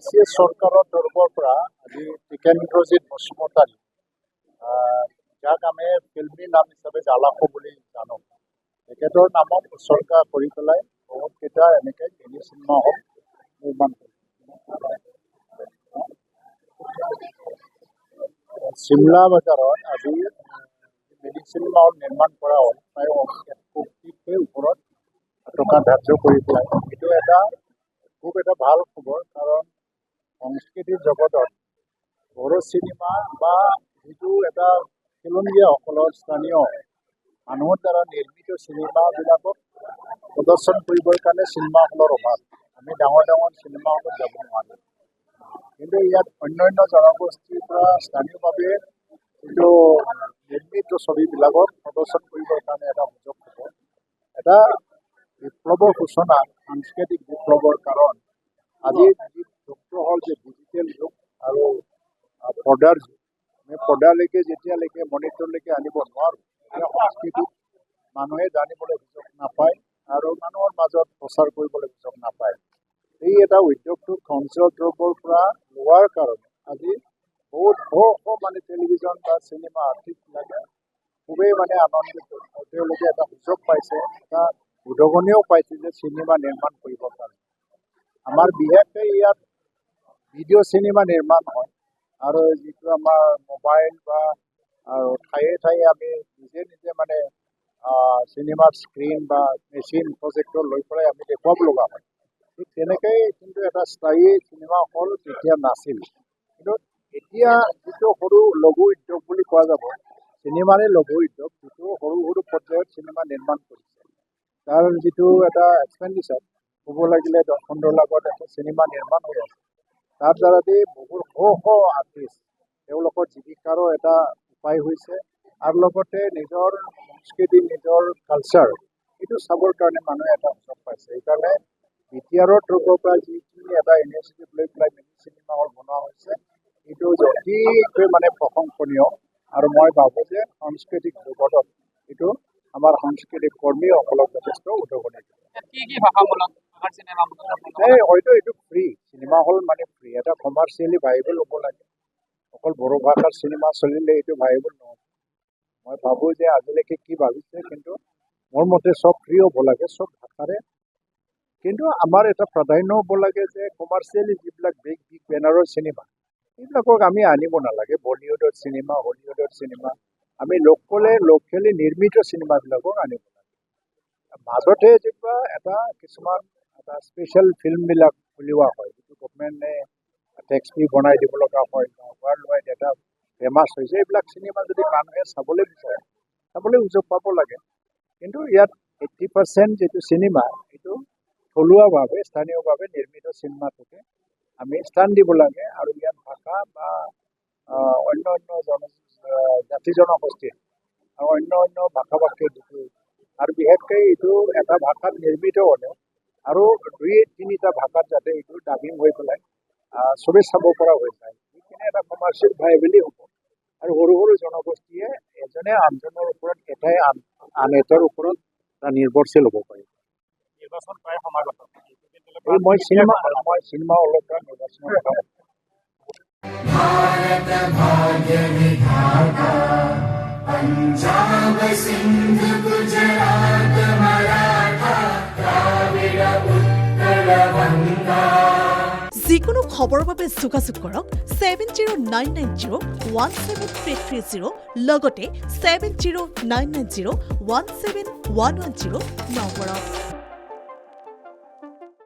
পিছিয়ে চৰকাৰৰ তৰফৰ পৰা আজি টিকেন্দ্ৰজিৎ বসুমতাৰী যাক আমি ফিল্মী নাম হিচাপে জালাখো বুলি জানো, তেখেতৰ নামত উৎসৰ্গা কৰি পেলাই বহুতকেইটা এনেকৈ মিনি চিনেমা হল নিৰ্মাণ কৰিছে। চিমলা বজাৰত আজি মিনি চিনেমা হল নিৰ্মাণ কৰা হ'ল প্ৰায় 1 কোটিতকৈ ওপৰত টকা ধাৰ্য কৰি পেলাই। এইটো খুব এটা ভাল খবৰ, কাৰণ সংস্কৃতিৰ জগতত বড়ো চিনেমা বা যিটো এটা খিলঞ্জীয়াসকলৰ স্থানীয় মানুহৰ দ্বাৰা নিৰ্মিত চিনেমাবিলাকক প্ৰদৰ্শন কৰিবৰ কাৰণে চিনেমা হলৰ অভাৱ। আমি ডাঙৰ ডাঙৰ চিনেমা হলত যাব নোৱাৰোঁ, কিন্তু ইয়াত অন্যান্য জনগোষ্ঠীৰ পৰা স্থানীয়ভাৱে যিটো নিৰ্মিত ছবিবিলাকক প্ৰদৰ্শন কৰিবৰ কাৰণে এটা সুযোগ হ'ব। এটা বিপ্লৱৰ সূচনা, সাংস্কৃতিক বিপ্লৱৰ কাৰণ আজিৰ যুগটো হ'ল যে ডিজিটেল যুগ আৰু পৰ্দাৰ যুগ। আমি পৰ্দালৈকে যেতিয়ালৈকে মনিটৰলৈকে আনিব নোৱাৰোঁ, তেতিয়া সংস্কৃতিক মানুহে জানিবলৈ সুযোগ নাপায় আৰু মানুহৰ মাজত প্ৰচাৰ কৰিবলৈ সুযোগ নাপায়। এই এটা উদ্যোগটো খঞ্চৰ দ্ৰব্যৰ পৰা লোৱাৰ কাৰণে আজি বহুত টেলিভিছন বা চিনেমা আৰ্টিষ্টবিলাকে খুবেই আনন্দিত। তেওঁলোকে এটা সুযোগ পাইছে, এটা উদগনিও পাইছে যে চিনেমা নিৰ্মাণ কৰিবৰ কাৰণে। আমাৰ বিশেষকৈ ইয়াত ভিডিঅ' চিনেমা নিৰ্মাণ হয় আৰু যিটো আমাৰ মোবাইল বা আৰু ঠায়ে ঠায়ে আমি নিজে চিনেমাৰ স্ক্ৰীণ বা মেচিন প্ৰজেক্টৰ লৈ পেলাই আমি দেখুৱাব লগা হয়। ঠিক তেনেকৈ কিন্তু এটা স্থায়ী চিনেমা হল তেতিয়া নাছিল, কিন্তু এতিয়া যিটো সৰু লঘু উদ্যোগ বুলি কোৱা যাব, চিনেমাৰে লঘু উদ্যোগ, যিটো সৰু সৰু পৰ্যায়ত চিনেমা নিৰ্মাণ কৰিছে, তাৰ যিটো এটা এক্সপেণ্ডিচাৰ ক'ব লাগিলে 10-15 লাখত এটা চিনেমা নিৰ্মাণ হৈ আছে। তাৰ দ্বাৰাদি বহুত আৰ্টিষ্ট তেওঁলোকৰ জীৱিকাৰো এটা উপায় হৈছে আৰু লগতে নিজৰ সংস্কৃতি, নিজৰ কালচাৰ এইটো চাবৰ কাৰণে মানুহে এটা সুযোগ পাইছে। সেইকাৰণে বিটিআৰৰ তৰফৰ পৰা যিখিনি এটা ইনিচিয়েটিভ লৈ পেলাই মিনি চিনেমা হল বনোৱা হৈছে, এইটো অতিকৈ প্ৰশংসনীয়। আৰু মই ভাবোঁ যে সাংস্কৃতিক জগতত এইটো আমাৰ সাংস্কৃতিক কৰ্মীসকলক যথেষ্ট উদগনি দিব। হয়তো এইটো ফ্ৰী চিনেমা হল ফ্ৰী, এটা কমাৰ্চিয়েলি ভাইবল হ'ব লাগে। অকল বড়ো ভাষাৰ চিনেমা চলিলে এইটো ভাইবল নহ'ব। মই ভাবোঁ যে আজিলৈকে কি ভাবিছে, কিন্তু মোৰ মতে চব ফ্ৰী হ'ব লাগে, চব ভাষাৰে। কিন্তু আমাৰ এটা প্ৰাধান্য হ'ব লাগে যে কমাৰ্চিয়েলি যিবিলাক বিগ বেনাৰৰ চিনেমা, এইবিলাকক আমি আনিব নালাগে। বলিউডৰ চিনেমা, হলিউডৰ চিনেমা, আমি লোকেলি নিৰ্মিত চিনেমাবিলাকক আনিব লাগে। মাজতে যেনিবা কিছুমান স্পেচিয়েল ফিল্মবিলাক উলিওৱা হয়, যিটো গভমেণ্টে টেক্স ফ্ৰী বনাই দিব লগা হয়, ৱৰ্ল্ড ৱাইড এটা ফেমাছ হৈছে। এইবিলাক চিনেমা যদি মানুহে চাবলৈ বিচাৰে, চাবলৈ সুযোগ পাব লাগে। কিন্তু ইয়াত 80% যিটো চিনেমা, এইটো থলুৱাভাৱে স্থানীয়ভাৱে নিৰ্মিত চিনেমাটোকে আমি স্থান দিব লাগে। আৰু ইয়াত ভাষা বা অন্য জাতি জনগোষ্ঠীৰ আৰু অন্য ভাষা ভাষীৰ যিটো, আৰু বিশেষকৈ এইটো এটা ভাষাত নিৰ্মিত হ'লে আৰু 2-3টা ভাষাত যাতে এইটো ডাবিং হৈ পেলাই চবেই চাব পৰা হৈ যায়, সেইখিনি এটা কমাৰ্চিয়েল ভাইবলি হ'ব। আৰু সৰু সৰু জনগোষ্ঠীয়ে এজনে আনজনৰ ওপৰত, এটাই আন এটাৰ ওপৰত নিৰ্ভৰশীল হ'ব পাৰিব। নিৰ্বাচন প্ৰায় সমাগত। মই চিনেমা হলৰ পৰা নিৰ্বাচনৰ কথা भारत भाग्य विधाता पंजाब सिंध गुजरात मराठा द्राविड़ उत्कल गंगा। যিকোনো খবৰৰ বাবে যোগাযোগ কৰক 7099017330 লগতে 7099017110 নম্বৰত।